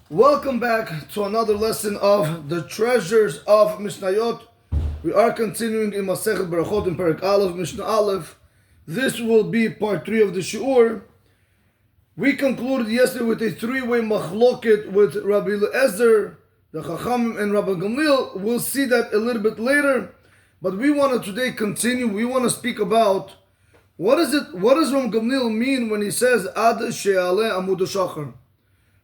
Welcome back to another lesson of the treasures of Mishnayot. We are continuing in Masechet Berachot in Perek Aleph, Mishnah Aleph. This will be part 3 of the Shi'ur. We concluded yesterday with a three-way machloket with Rabbi Eliezer, the Chachamim, and Rabbi Gamliel. We'll see that a little bit later. But we want to today continue. We want to speak about what does Rabbi Gamliel mean when he says Ad She'aleh Amud HaShachar?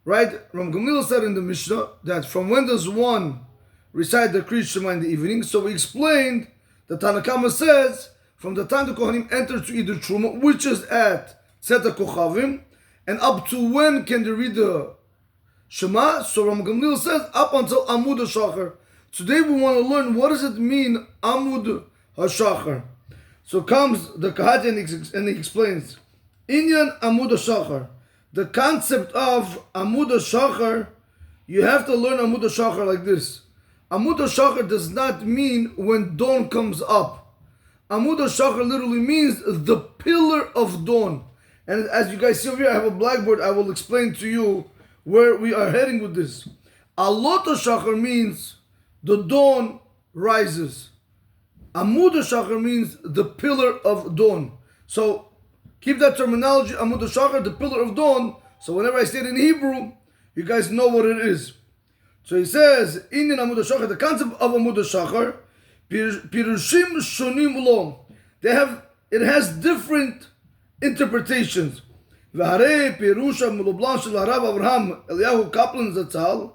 Right? Rav Chaim said in the Mishnah that from when does one recite the Kriyat Shema in the evening? So we explained that Tanna Kama says from the time the Kohanim enter to eat the Truma, which is at Tzeta Kochavim, and up to when can they read the Shema? So Rav Chaim says up until Amud HaShachar. Today we want to learn what does it mean Amud HaShachar. So comes the Kahati and he explains Inyan Amud HaShachar. The concept of Amud HaShachar, you have to learn Amud HaShachar like this. Amud HaShachar does not mean when dawn comes up. Amud HaShachar literally means the pillar of dawn. And as you guys see over here, I have a blackboard. I will explain to you where we are heading with this. Alot HaShachar means the dawn rises. Amud HaShachar means the pillar of dawn. So keep that terminology, Amud HaShachar, the pillar of dawn. So whenever I say it in Hebrew, you guys know what it is. So he says, in Amud HaShachar, the concept of Amud HaShachar, Pirushim Shonim Lo. It has different interpretations. V'harei Pirusha Mulublan Shel Harav Avraham Eliyahu Kaplan Zatzal.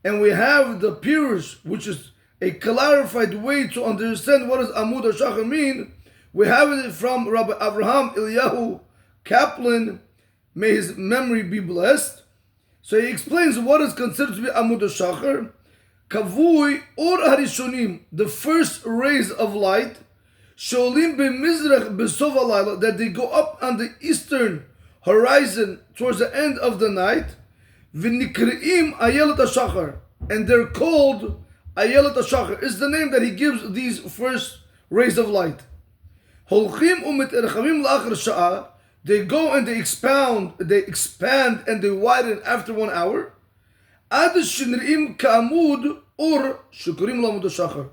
And we have the Pirush, which is a clarified way to understand what does Amud HaShachar mean. We have it from Rabbi Avraham Eliyahu Kaplan, may his memory be blessed. So he explains what is considered to be Amud HaShachar. Kavui or Harishonim, the first rays of light, Sholim b'mizrach b'sov halayla, that they go up on the eastern horizon towards the end of the night. V'nikri'im Ayelet HaShachar, and they're called Ayelet HaShachar. Is the name that he gives these first rays of light. Holchim u'miterchavim la'achar sha'ah, they go and they expand and they widen after 1 hour. Ad shinri'im ka'amud or shukurim l'amud HaShachar,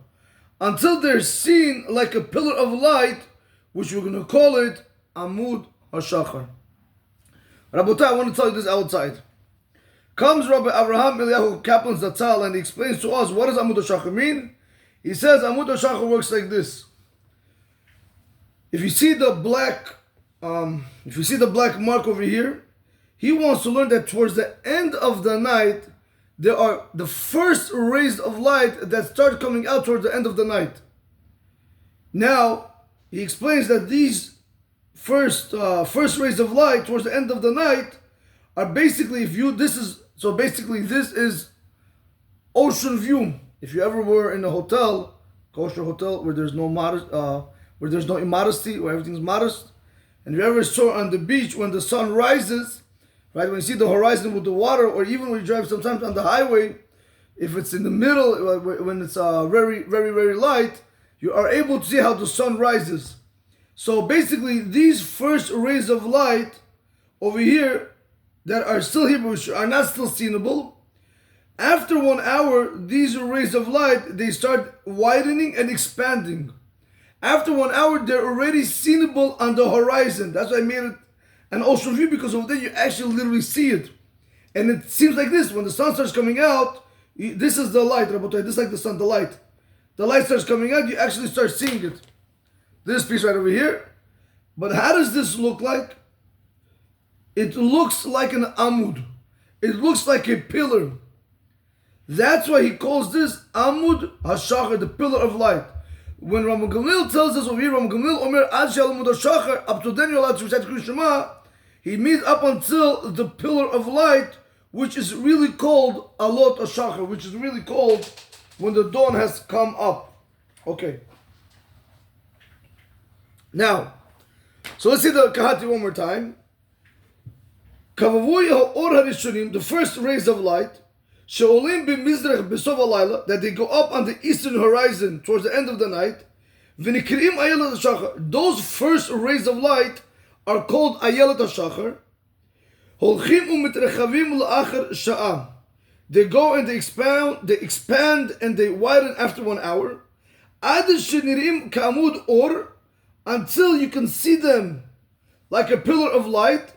until they're seen like a pillar of light, which we're going to call it Amud HaShachar. Rabotai, I want to tell you this outside. Comes Rabbi Avraham Eliyahu Kaplan Zatzal and he explains to us what does Amud HaShachar mean. He says Amud HaShachar works like this. If you see the black mark over here, he wants to learn that towards the end of the night, there are the first rays of light that start coming out towards the end of the night. Now, he explains that these first rays of light towards the end of the night are basically this is ocean view. If you ever were in a hotel, kosher hotel, where there's no immodesty, where everything's modest, and if you ever saw on the beach when the sun rises, right, when you see the horizon with the water, or even when you drive sometimes on the highway, if it's in the middle, when it's very, very, very light, you are able to see how the sun rises. So basically, these first rays of light over here that are still here, which are not still seenable, after 1 hour, these rays of light, they start widening and expanding. After 1 hour, they're already seenable on the horizon. That's why I made it an ocean view, because over there you actually literally see it. And it seems like this. When the sun starts coming out, this is the light, Rabotai. This is like the sun, the light. The light starts coming out, you actually start seeing it. This piece right over here. But how does this look like? It looks like an amud. It looks like a pillar. That's why he calls this Amud HaShachar, the pillar of light. When Rav Gamliel tells us over here, Rav Gamliel Omer Ad She'aleh Amud HaShachar, up to then you're allowed to recite Kriyat Shema, he means up until the pillar of light, which is really called Alot HaShachar, which is really called when the dawn has come up. Okay. Now, so let's see the Kahati one more time. Kavavui ha'or harishonim, the first rays of light, she'olim b'mizrach b'sov halayla, that they go up on the eastern horizon towards the end of the night. V'nikri'im ayelet HaShachar, those first rays of light are called ayelet HaShachar. Holchim u'mitrechavim la'achar sha'ah, They go and they expand and they widen after 1 hour. Ad shenirim ka'amud or, until you can see them like a pillar of light.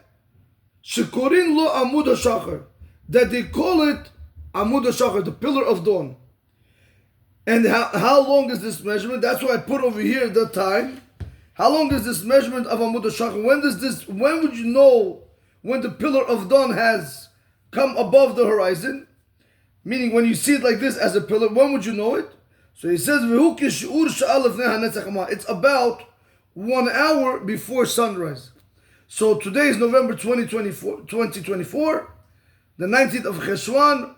Shekurin lo amud hashachar, that they call it amud hashachar, the pillar of dawn. And how long is this measurement? That's why I put over here the time. How long is this measurement of amud hashachar? When would you know when the pillar of dawn has come above the horizon? Meaning when you see it like this as a pillar, when would you know it? So he says, it's about 1 hour before sunrise. So today is November 2024, the 19th of Cheshvan.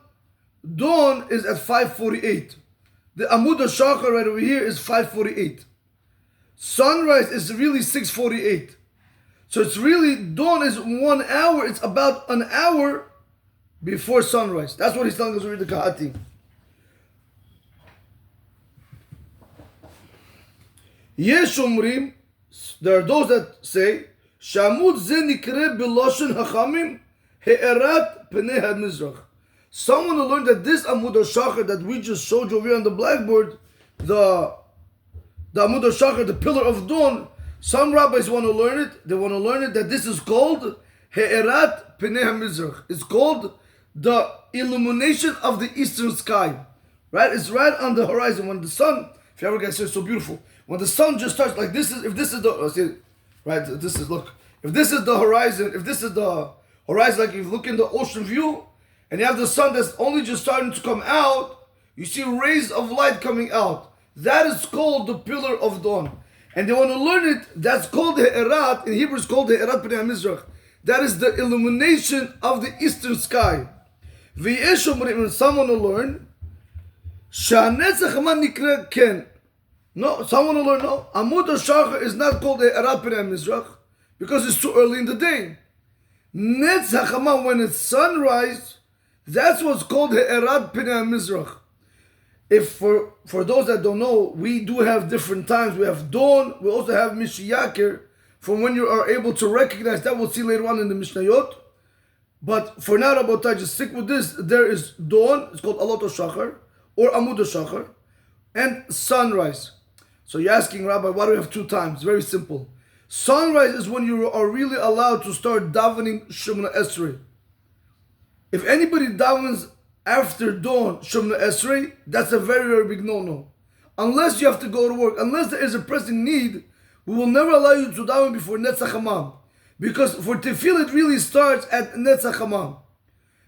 Dawn is at 5:48. The Amud HaShachar right over here is 5:48. Sunrise is really 6:48. So it's really, dawn is 1 hour, it's about an hour before sunrise. That's what he's telling us to read the Kahati. Yeshomrim, there are those that say, Shamud ze nikre b'loshen hachamim he'erat pnei ha-mizrach. Someone will learn that this Amud HaShachar that we just showed you over here on the blackboard, the Amud HaShachar, the pillar of dawn, some rabbis want to learn it. They want to learn it that this is called he'erat pnei ha-mizrach. It's called the illumination of the eastern sky. Right? It's right on the horizon when the sun, if you ever guys say it's so beautiful, when the sun just starts like this is, if this is the, right, this is, look, if this is the horizon, like if you look in the ocean view, and you have the sun that's only just starting to come out, you see rays of light coming out. That is called the pillar of dawn. And they want to learn it, that's called the He'erat, in Hebrew it's called the He'erat Pnei HaMizrach. That is the illumination of the eastern sky. And someone will learn, no, someone will learn, no, Amud HaShachar is not called the He'erat Pnei HaMizrach because it's too early in the day. Netz HaChama, when it's sunrise, that's what's called He'erat Pnei HaMizrach. If for those that don't know, we do have different times. We have dawn, we also have Mishnayot, from when you are able to recognize that. We'll see later on in the Mishnayot. But for now, Rabotai, just stick with this. There is dawn, it's called Alot HaShachar, or Amud HaShachar, and sunrise. So you're asking, Rabbi, why do we have 2 times? Very simple. Sunrise is when you are really allowed to start davening Shemona Esrei. If anybody davens after dawn Shemona Esrei, that's a very, very big no-no. Unless you have to go to work, unless there is a pressing need, we will never allow you to daven before Netz HaChamam. Because for tefillah it really starts at Netz HaChamam.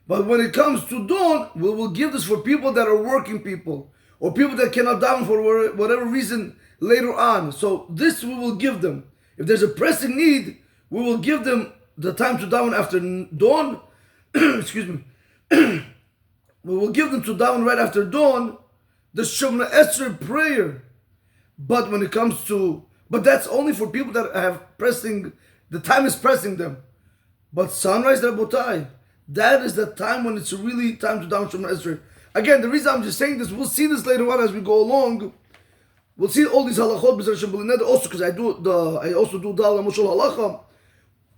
But when it comes to dawn, we will give this for people that are working people, or people that cannot daven for whatever reason later on. So this we will give them. If there's a pressing need, we will give them the time to daven after dawn. Excuse me. We will give them to daven right after dawn, the Shemona Esrei prayer. But when it comes to, but that's only for people that have pressing, the time is pressing them. But sunrise, Rabotai, that is the time when it's really time to daven Shemona Esrei. Again, the reason I'm just saying this, we'll see this later on as we go along. We'll see all these halachot also because I also do dal mushal halacha.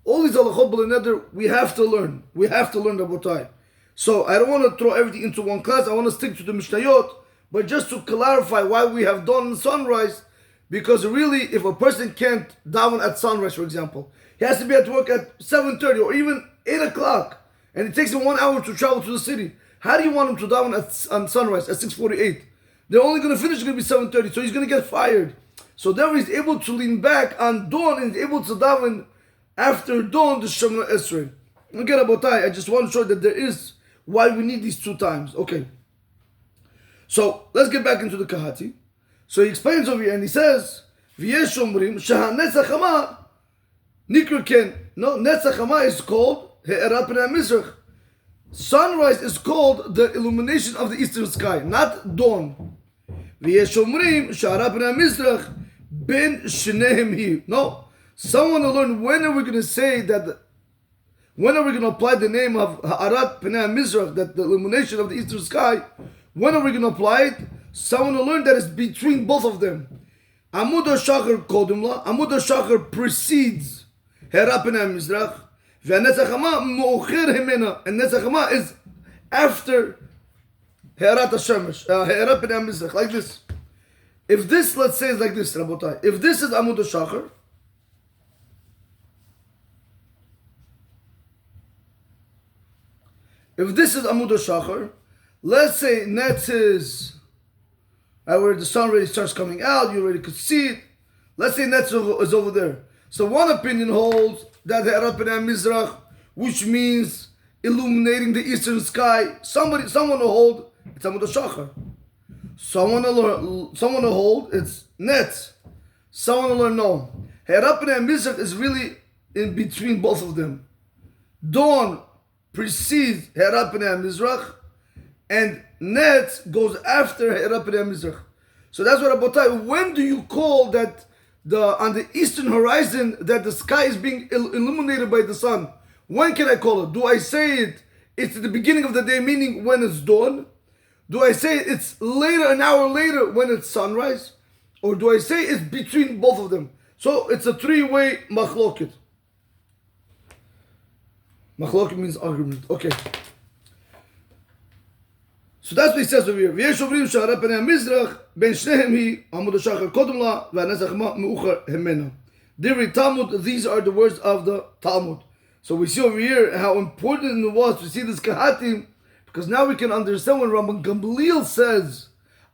All these halachot b'leneder we have to learn. We have to learn Rabotai. So I don't want to throw everything into one class. I want to stick to the Mishnayot, but just to clarify why we have dawn and sunrise, because really, if a person can't daven at sunrise, for example, he has to be at work at 7:30 or even 8 o'clock, and it takes him 1 hour to travel to the city. How do you want him to daven on sunrise at 6:48? They're only going to finish, it's going to be 7:30, so he's going to get fired. So therefore he's able to lean back on dawn and he's able to daven after dawn the Shemona Esrei. Again, Rabotai, I just want to show that there is why we need these 2 times. Okay. So let's get back into the Kahati. So he explains over here and he says, V'yesh omrim sheha Netz HaChama nikr ken. No, Netz HaChama is called He'erat Pnei HaMizrach. Sunrise is called the illumination of the eastern sky, not dawn. V'yesh omrim she'erat Pnei HaMizrach ben shnehem hi. No. Someone will learn, when are we going to say that, when are we going to apply the name of Ha'arat Pnei HaMizrach, that the illumination of the eastern sky, when are we going to apply it? Someone will learn that it's between both of them. Amud HaShachar kodimla, Amud HaShachar precedes Ha'arat Pnei HaMizrach, Netz HaChama mu'ocher himena, and Netz HaChama is after He'erat HaShemesh, He'erat Pnei HaMizrach, like this. If this, let's say, is like this, Rabotai. If this is Amud HaShachar, if this is Amud HaShachar, let's say Netz is where the sun already starts coming out, you already could see it. Let's say Netz is over there. So one opinion holds that He'erat Pnei HaMizrach, which means illuminating the eastern sky. Someone will hold it's Amud HaShachar. Someone will hold it's Netz. Someone will learn no. He'erat Pnei HaMizrach is really in between both of them. Dawn precedes He'erat Pnei HaMizrach, and Netz goes after He'erat Pnei HaMizrach. So that's what Rabotai. When do you call that on the eastern horizon that the sky is being illuminated by the sun? When can I call it? Do I say it's at the beginning of the day, meaning when it's dawn? Do I say it's later, an hour later, when it's sunrise? Or do I say it's between both of them? So it's a three-way machloket. Machloket means argument. Okay. So that's what he says over here. ויש אומרים שהרב פני המזרח בין שניהם היא עמוד השחר קודם לה והנצח מאוחר ממנה. Diri Talmud, these are the words of the Talmud. So we see over here how important it was to see this kahatim, because now we can understand when Rabban Gamliel says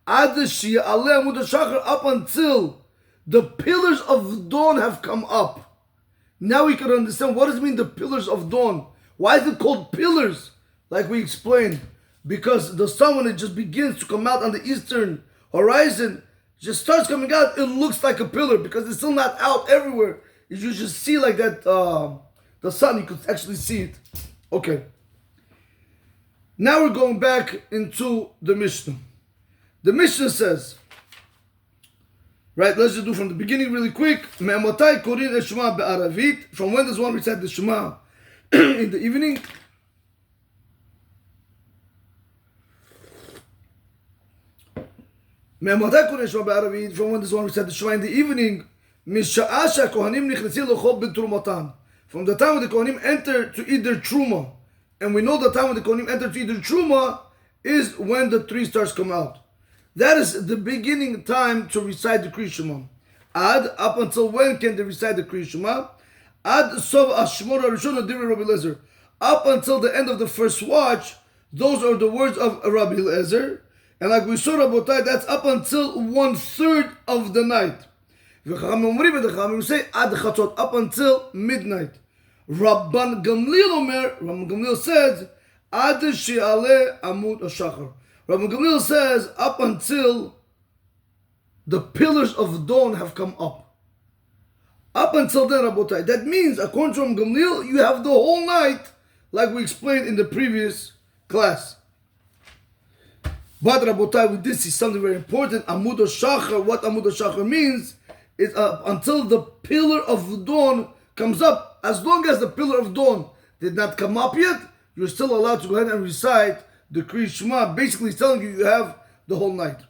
Ad Shia Aleh Amud HaShachar, up until the pillars of dawn have come up. Now we can understand what does it mean, the pillars of dawn. Why is it called pillars? Like we explained, because the sun, when it just begins to come out on the eastern horizon, just starts coming out, it looks like a pillar because it's still not out everywhere. You just see like that, the sun, you could actually see it. Okay. Now we're going back into the Mishnah. The Mishnah says, right, let's just do from the beginning really quick. Me'amotai korin eshma be'aravit. From when does one recite the Shema in the evening? Me'amotai korin eshma be'aravit. From when does one recite the Shema in the evening? Misha'asha kohanim nichnesil l'chol b'trumatan. From the time when the kohanim enter to eat their truma. And we know the time when the kohanim enter to eat their truma is when the tree starts to come out. That is the beginning time to recite the Kriya Shema. Ad, up until when can they recite the Kriya Shema? Ad sov ashmor harishon adivri Rabbi Eliezer. Up until the end of the first watch, those are the words of Rabbi Eliezer. And like we saw, Rabotai, that's up until 1/3 of the night. The Chachamim say ad chatzot, up until midnight. Rabban Gamliel says ad she'aleh amud hashachar. Rabban Gamliel says up until the pillars of dawn have come up. Up until then, Rabotai. That means, according to Rabban Gamliel, you have the whole night, like we explained in the previous class. But Rabotai, with this is something very important. Amud hashachar, what Amud hashachar means is until the pillar of dawn comes up. As long as the pillar of dawn did not come up yet, you're still allowed to go ahead and recite the Kriya Shema, basically telling you have the whole night.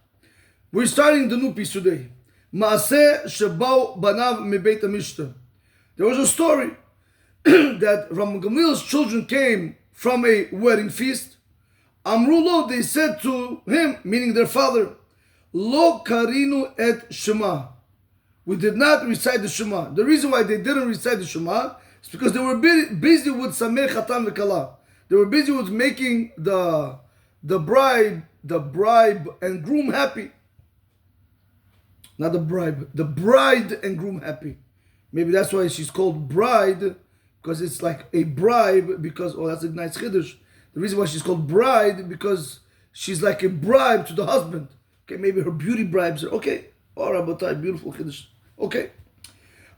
We're starting the new piece today. Maaseh shebau banav mebeit Mishna. There was a story that Rabban Gamliel's children came from a wedding feast. Amru lo, they said to him, meaning their father, Lo karinu et Shema. We did not recite the Shema. The reason why they didn't recite the Shema is because they were busy with Sameh Chatan v'Kala. They were busy with making the bride and groom happy. Not the bride and groom happy. Maybe that's why she's called bride, because it's like a bribe, because, oh, that's a nice chiddush. The reason why she's called bride, because she's like a bribe to the husband. Okay, maybe her beauty bribes her. Okay, oh, Rabotai, beautiful chiddush. Okay.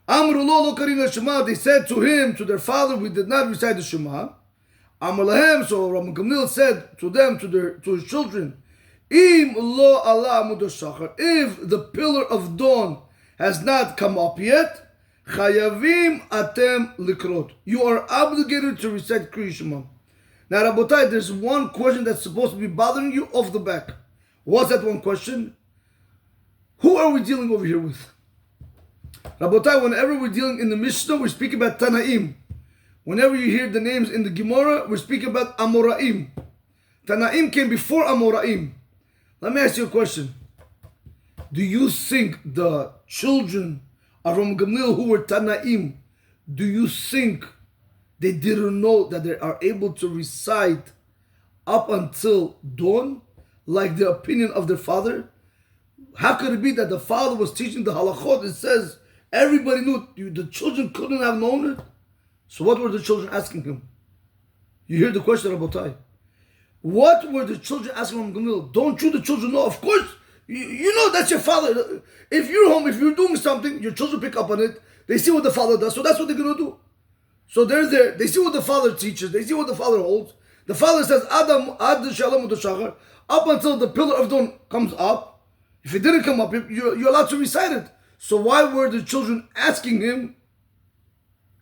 Amru lo lo karina Shema. They said to him, to their father, we did not recite the Shema. Amar lahem. So Rabban Gamliel said to them, to his children, Im lo ala amud hashachar. If the pillar of dawn has not come up yet, chayavim atem likrot. You are obligated to recite Kriya Shema. Now, Rabotai, there's one question that's supposed to be bothering you off the back. What's that one question? Who are we dealing over here with? Rabotai, whenever we're dealing in the Mishnah, we're speaking about Tanaim. Whenever you hear the names in the Gemara, we're speaking about Amoraim. Tanaim came before Amoraim. Let me ask you a question. Do you think the children of Ram Gamliel who were Tanaim, do you think they didn't know that they are able to recite up until dawn, like the opinion of their father? How could it be that the father was teaching the halachot? It says everybody knew, the children couldn't have known it. So what were the children asking him? You hear the question, Rabotai. What were the children asking Ram Gamliel? Don't you, the children, know? Of course, you know that's your father. If you're home, if you're doing something, your children pick up on it. They see what the father does, so that's what they're going to do. So they're there. They see what the father teaches. They see what the father holds. The father says, Adam, Ad Shalom Shachar, up until the pillar of dawn comes up. If it didn't come up, you're allowed to recite it. So why were the children asking him,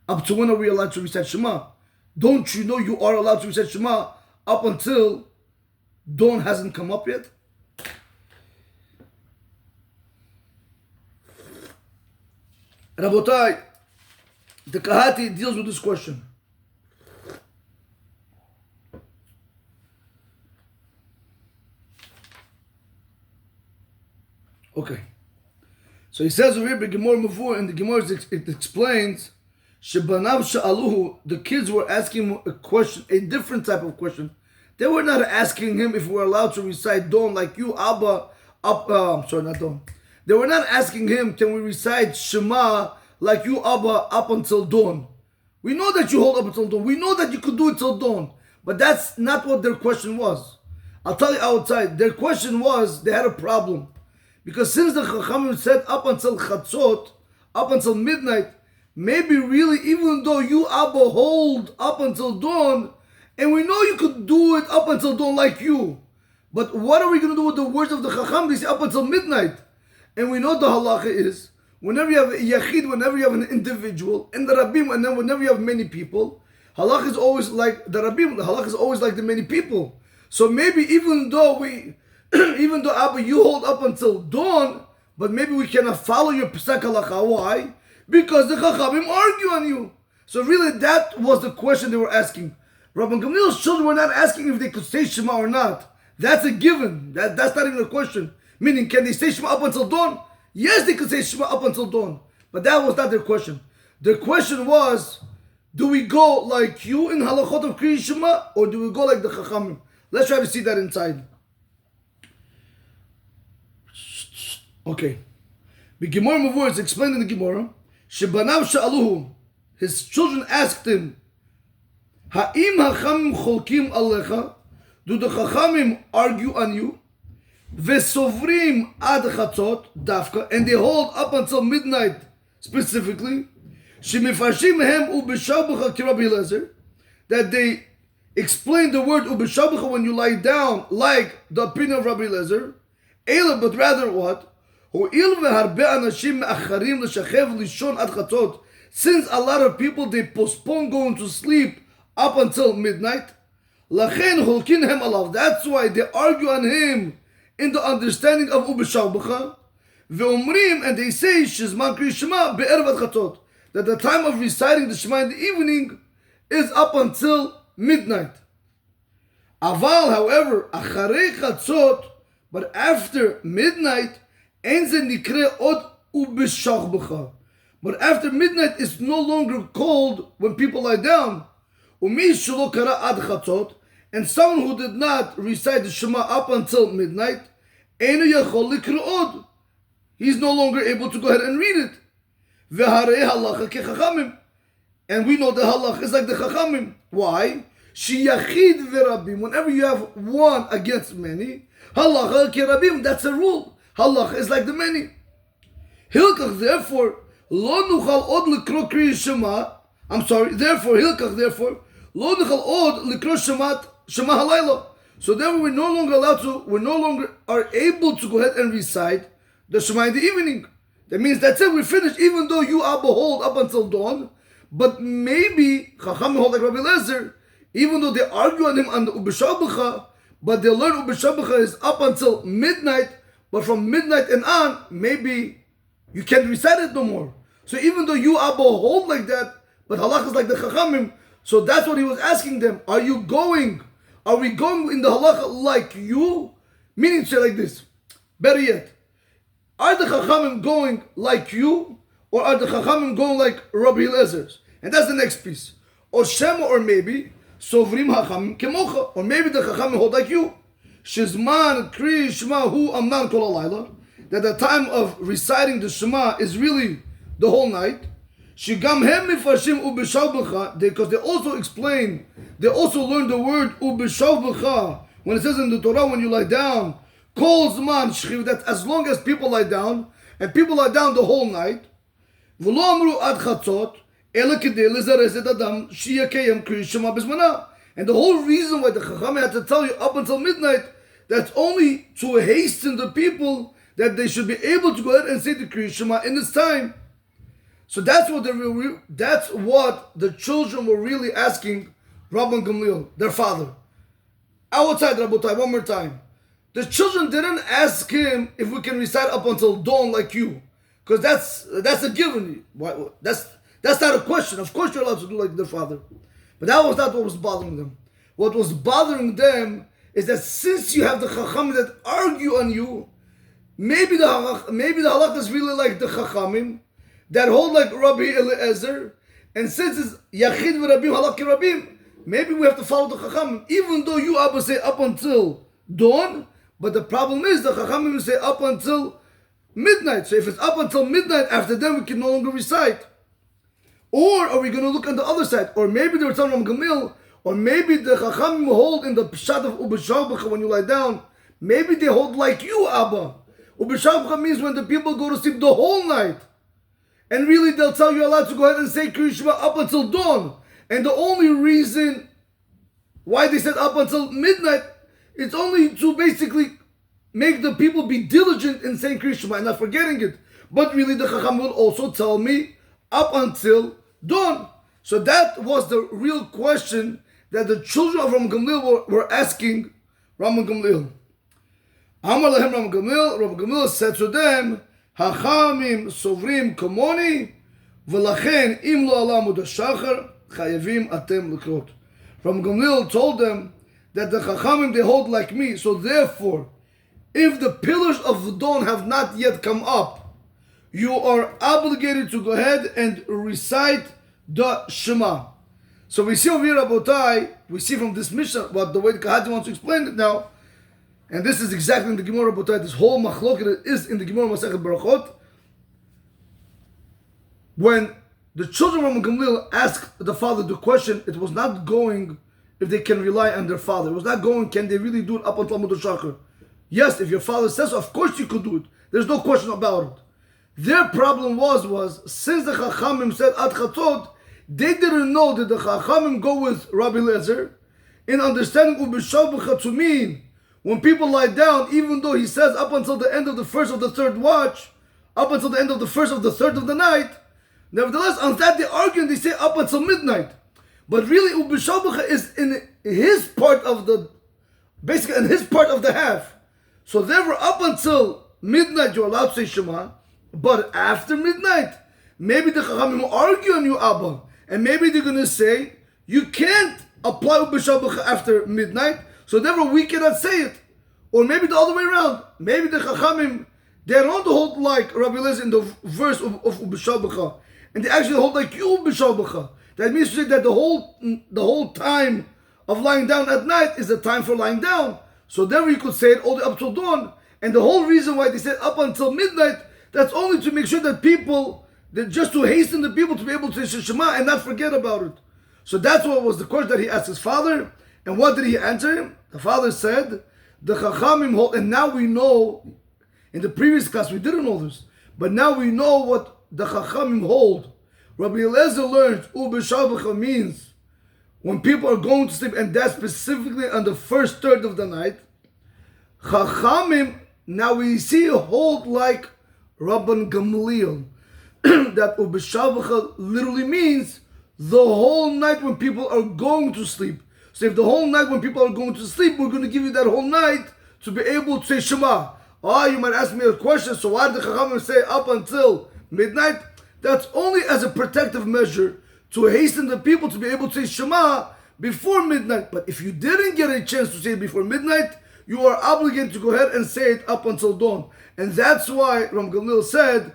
up to when are we allowed to recite Shema? Don't you know you are allowed to recite Shema up until dawn hasn't come up yet? Rabotai, the Kahati deals with this question. Okay. So he says over here, Gemara Mavur, and the Gemara it explains, Shebanav Sha'aluhu, the kids were asking him a question, a different type of question. They were not asking him if we're allowed to recite dawn like you, Abba, not dawn. They were not asking him, can we recite Shema like you, Abba, up until dawn? We know that you hold up until dawn. We know that you could do it till dawn. But that's not what their question was. I'll tell you outside. Their question was, they had a problem. Because since the Chachamim said up until Chatzot, up until midnight, maybe really, even though you, Abba, hold up until dawn, and we know you could do it up until dawn like you, but what are we going to do with the words of the Chacham? They say up until midnight. And we know the halacha is, whenever you have a yachid, whenever you have an individual, in the Rabbim, and then whenever you have many people, halacha is always like the Rabbim, the halacha is always like the many people. So maybe even though Abba, you hold up until dawn, but maybe we cannot follow your Pesach halacha. Why? Because the Chachamim argue on you. So really that was the question they were asking. Rabbi Gamliel's children were not asking if they could say Shema or not. That's a given. That's not even a question. Meaning, can they say Shema up until dawn? Yes, they could say Shema up until dawn. But that was not their question. Their question was, do we go like you in halachot of Kriya Shema, or do we go like the Chachamim? Let's try to see that inside. Okay. The Gemara Mavur is explained in the Gemara. Shebanav Sha'aluhu, his children asked him, Ha'im Hachamim Cholkim Alecha, do the Chachamim argue on you? Vesovrim ad chatzot dafka, and they hold up until midnight specifically. Shemifashim hem ubeshabacha ki Rabbi Eliezer, that they explain the word ubeshabacha when you lie down, like the opinion of Rabbi Eliezer. Ela, but rather what? Ho'il veharbe anashim me'acharim l'shachev lishon ad chatzot. Since a lot of people they postpone going to sleep up until midnight, lachen holkin hem alav. That's why they argue on him in the understanding of Ubeshalbacha, ve'omrim, and they say Shizman Kriya Shema be'erev ad chatzot, that the time of reciting the Shema in the evening is up until midnight. Aval, however, acharei chatzot, but after midnight, ein ze nikre od Ubeshalbacha. But after midnight, it's no longer called when people lie down. Umi shelo kara ad chatzot, and someone who did not recite the Shema up until midnight, he's no longer able to go ahead and read it. And we know the halach is like the Chachamim. Why? Whenever you have one against many, that's a rule. Halach is like the many. Therefore, lo nuchal od likro Shema Halayla. So then we're no longer are able to go ahead and recite the Shema in the evening. That means that's it, we're finished, even though you Abba hold up until dawn, but maybe Chacham hold like Rabbi Eliezer, even though they argue on him on the Ubeshabacha, but they learn Ubeshabacha is up until midnight, but from midnight and on, maybe you can't recite it no more. So even though you Abba hold like that, but halach is like the Chachamim, so that's what he was asking them. Are you going Are we going in the halacha like you? Meaning to say like this. Better yet, are the Chachamim going like you, or are the Chachamim going like Rabbi Elazar's? And that's the next piece. Or Shema, or maybe Sovrim Chachamim Kemocha, or maybe the Chachamim hold like you. Shizman Kri Shema Hu Amnan Kol Alayla, that the time of reciting the Shema is really the whole night. Shigam Hem Mifashim Ubishav B'cha, because they also explain, they also learn the word Ubishav B'cha when it says in the Torah when you lie down. Kol Zman Shchiv, that as long as people lie down, and people lie down the whole night. V'lo Amru Ad Chatzot. And the whole reason why the Chacham had to tell you up until midnight, that's only to hasten the people that they should be able to go ahead and say the Kriya Shema in this time. So that's what the children were really asking Rabban Gamliel, their father. Outside Rabotai, one more time. The children didn't ask him if we can recite up until dawn like you, because that's a given. That's not a question. Of course you're allowed to do like their father. But that was not what was bothering them. What was bothering them is that since you have the Chachamim that argue on you, maybe the halakha is really like the Chachamim that hold like Rabbi Eliezer, and since it's Yachid v'Rabim halakhi Rabim, maybe we have to follow the Chachamim, even though you Abba say up until dawn, but the problem is the Chachamim say up until midnight. So if it's up until midnight, after then we can no longer recite. Or are we going to look on the other side? Or maybe they were telling Ram Gamil, or maybe the Chachamim hold in the Pshat of Ubishavbacha when you lie down, maybe they hold like you, Abba. Ubishavbacha means when the people go to sleep the whole night. And really they'll tell you allowed to go ahead and say Kriya Shema up until dawn. And the only reason why they said up until midnight, it's only to basically make the people be diligent in saying Kriya Shema and not forgetting it. But really the Chacham will also tell me up until dawn. So that was the real question that the children of Ram Gamliel were asking Ram Gamliel. Amar lahem Ram Gamliel said to them, Hachamim sovrim komoni, v'lachen im lo ala amud hashachar, chayevim atem lekrot. Ram Gamliel told them that the Chachamim they hold like me, so therefore, if the pillars of the dawn have not yet come up, you are obligated to go ahead and recite the Shema. So we see over here, Rabotai, we see from this Mishnah, what the way the Kahati wants to explain it now, and this is exactly in the Gemara, Rabotai, this whole machloket is in the Gemara Masechet Berachot. When the children of Gamliel asked the father the question, it was not going if they can rely on their father. It was not going, can they really do it up until Amud Shachar? Yes, if your father says, of course you could do it. There's no question about it. Their problem was since the Chachamim said Ad Chatzot, they didn't know that the Chachamim go with Rabbi Eliezer in understanding Ubishavbacha to mean when people lie down, even though he says up until the end of the first of the third watch, up until the end of the first of the third of the night, nevertheless, on that they argue and they say up until midnight. But really Ubishavbacha is in his part of the, basically in his part of the half. So therefore up until midnight you're allowed to say Shema. But after midnight, maybe the Chachamim will argue on you, Abba. And maybe they're going to say, you can't apply Ubishavbacha after midnight, so therefore we cannot say it. Or maybe the other way around. Maybe the Chachamim, they don't hold like Rabbi Eliezer in the verse of Ubishavbacha. And they actually hold like you, Ubishavbacha. That means to say that the whole time of lying down at night is the time for lying down. So therefore you could say it all the way up till dawn. And the whole reason why they said up until midnight, that's only to make sure that people, that just to hasten the people to be able to say Shema and not forget about it. So that's what was the question that he asked his father. And what did he answer him? The father said, the Chachamim hold, and now we know, in the previous class we didn't know this, but now we know what the Chachamim hold. Rabbi Eliezer learned, Ubishavbacha means when people are going to sleep, and that's specifically on the first third of the night. Chachamim, now we see hold like Rabban Gamliel, that Ubishavbacha literally means the whole night when people are going to sleep. So if the whole night when people are going to sleep, we're going to give you that whole night to be able to say Shema. You might ask me a question, so why did the Chachamim say up until midnight? That's only as a protective measure to hasten the people to be able to say Shema, before midnight. But if you didn't get a chance to say it before midnight, you are obligated to go ahead and say it up until dawn. And that's why Ram Gamliel said,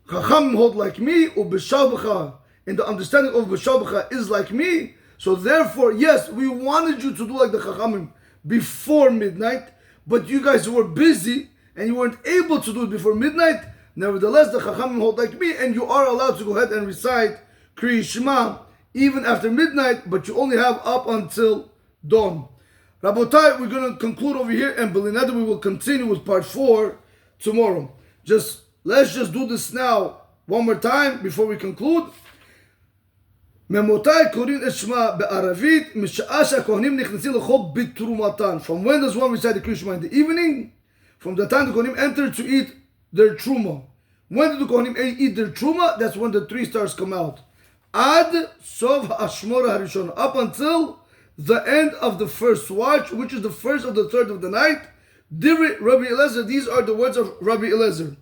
Chacham hold like me, ubeshabacha, and the understanding of beshabacha is like me. So therefore, yes, we wanted you to do like the Chachamim before midnight, but you guys were busy and you weren't able to do it before midnight. Nevertheless, the Chachamim hold like me, and you are allowed to go ahead and recite Kriya Shema even after midnight, but you only have up until dawn. Rabotai, we're going to conclude over here, and Belinada, we will continue with part 4 tomorrow. Let's just do this now one more time before we conclude. Memotai korin eshma be'aravit misha'ah she'kohanim nichnasin l'chol b'trumatan. From when does one recite the Kriya Shema? In the evening? From the time the Kohanim enter to eat their truma. When do the Kohanim eat their truma? That's when the 3 stars come out. Ad sov ha'ashmora harishon. Up until the end of the first watch, which is the first of the third of the night. Divri Rabbi Eliezer. These are the words of Rabbi Eliezer.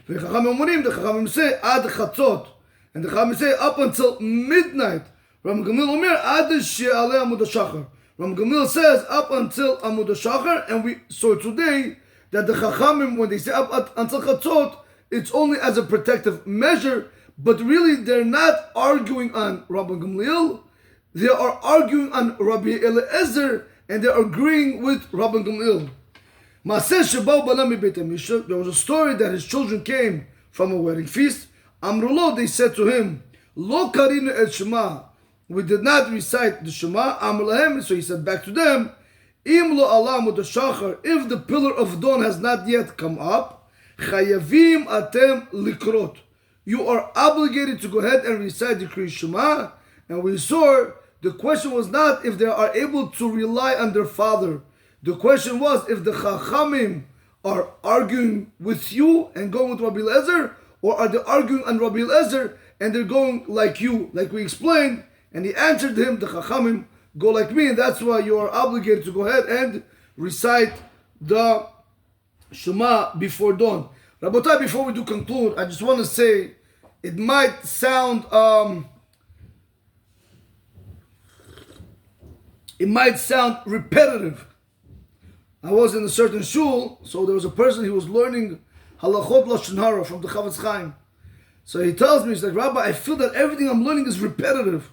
The Chachamim say ad chatzot. And the Chachamim say up until midnight. Ram Gamliel Omer ad she'aleh amud hashachar. Ram Gamliel says up until amud hashachar, and we saw today that the Chachamim, when they say up until chatzot, it's only as a protective measure, but really they're not arguing on Rabbi Gamliel. They are arguing on Rabbi Eliezer, and they're agreeing with Rabbi Gamliel. There was a story that his children came from a wedding feast. Amrulo, they said to him, Lo karinu et Shema. We did not recite the Shema. Amrulahem, so he said back to them, Im lo alam shachar. If the pillar of dawn has not yet come up, chayavim atem likrot. You are obligated to go ahead and recite the Kriya Shema. And we saw the question was not if they are able to rely on their father. The question was if the Chachamim are arguing with you and going with Rabbi Eliezer, or are they arguing on Rabbi Eliezer and they're going like you, like we explained. And he answered him, the Chachamim go like me, and that's why you are obligated to go ahead and recite the Shema before dawn. Rabotai, before we do conclude, I just want to say, it might sound repetitive. I was in a certain shul, so there was a person, he was learning halachot lashon hara from the Rav Chaim. So he tells me, he's like, Rabbi, I feel that everything I'm learning is repetitive.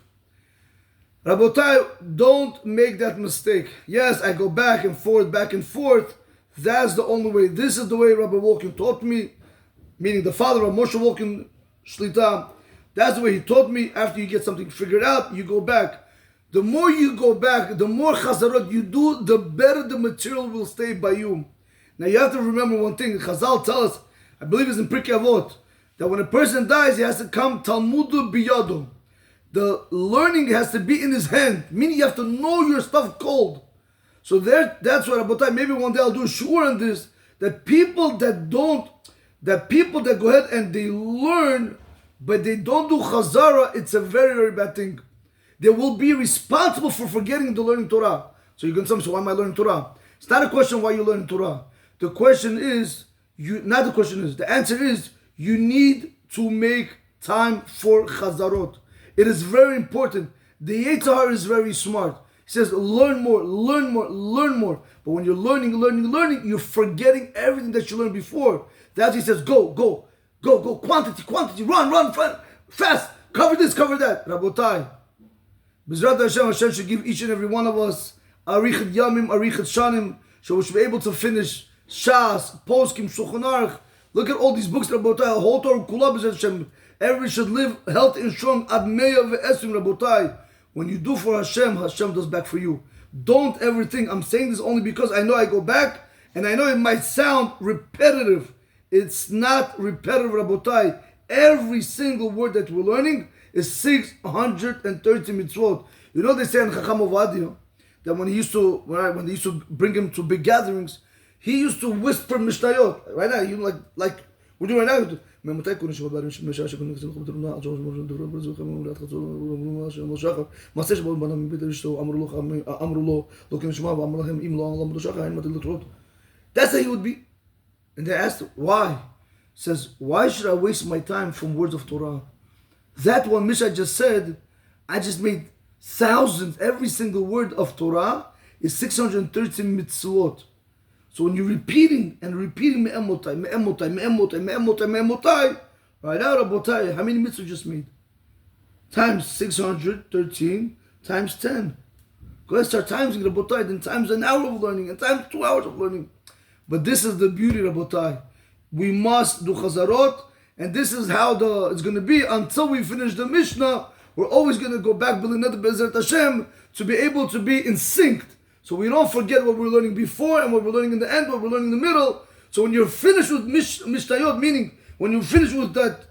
Rabotai, don't make that mistake. Yes, I go back and forth. That's the only way. This is the way Rabbi Wolkin taught me, meaning the father of Moshe Wolkin Shlita. That's the way he taught me. After you get something figured out, you go back. The more you go back, the more chazarot you do, the better the material will stay by you. Now you have to remember one thing. Chazal tell us, I believe it's in Perek Avot, that when a person dies, he has to come talmudu biyado. The learning has to be in his hand, meaning you have to know your stuff cold. So that's why, Rabotai, maybe one day I'll do a shiur on this, that people that go ahead and they learn, but they don't do chazara, it's a very, very bad thing. They will be responsible for forgetting the learning Torah. So you can say, so why am I learning Torah? It's not a question why you're learning Torah. The answer is, you need to make time for chazarot. It is very important. The Yetzer Hara is very smart. He says, learn more. But when you're learning, you're forgetting everything that you learned before. That's why he says, go. Quantity, run, fast. Cover this, cover that. Rabotai, B'ezrat Hashem should give each and every one of us arichet yamim, arichet shanim, so we should be able to finish Shas, Poskim, Shulchan Aruch. Look at all these books, Rabotai, whole Torah, Kula B'ezrat Hashem. Everyone should live healthy and strong. Ad meya ve'esrim, Rabotai. When you do for Hashem, Hashem does back for you. Don't ever think, I'm saying this only because I know I go back, and I know it might sound repetitive. It's not repetitive, Rabotai. Every single word that we're learning is 630 mitzvot. You know they say in Chacham Ovadia that when they used to bring him to big gatherings, he used to whisper Mishnayot. Right now, you like we're doing right now. That's how he would be. And they asked, why? He says, why should I waste my time from words of Torah? That one Mishnah just said, I just made thousands. Every single word of Torah is 613 mitzvot. So when you're repeating and repeating me'emotai, me'emotai, me'emotai, me'emotai, me'emotai, right now, Rabotai, how many mitzvot just made? Times 613 times 10. Go ahead, start timesing Rabotai, then times an hour of learning, and times 2 hours of learning. But this is the beauty, Rabotai. We must do chazarot, and this is how it's going to be until we finish the Mishnah. We're always going to go back, B'linat B'ezrat Hashem, to be able to be in sync. So we don't forget what we're learning before and what we're learning in the end, what we're learning in the middle. So when you're finished with Mishnayot, meaning when you finish with that,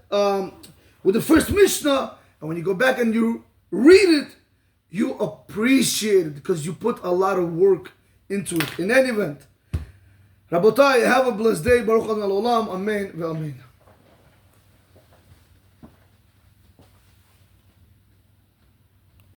with the first Mishnah, and when you go back and you read it, you appreciate it because you put a lot of work into it. In any event, Rabotai, have a blessed day. Baruch Adonai Olam. Amen. Ve'amen.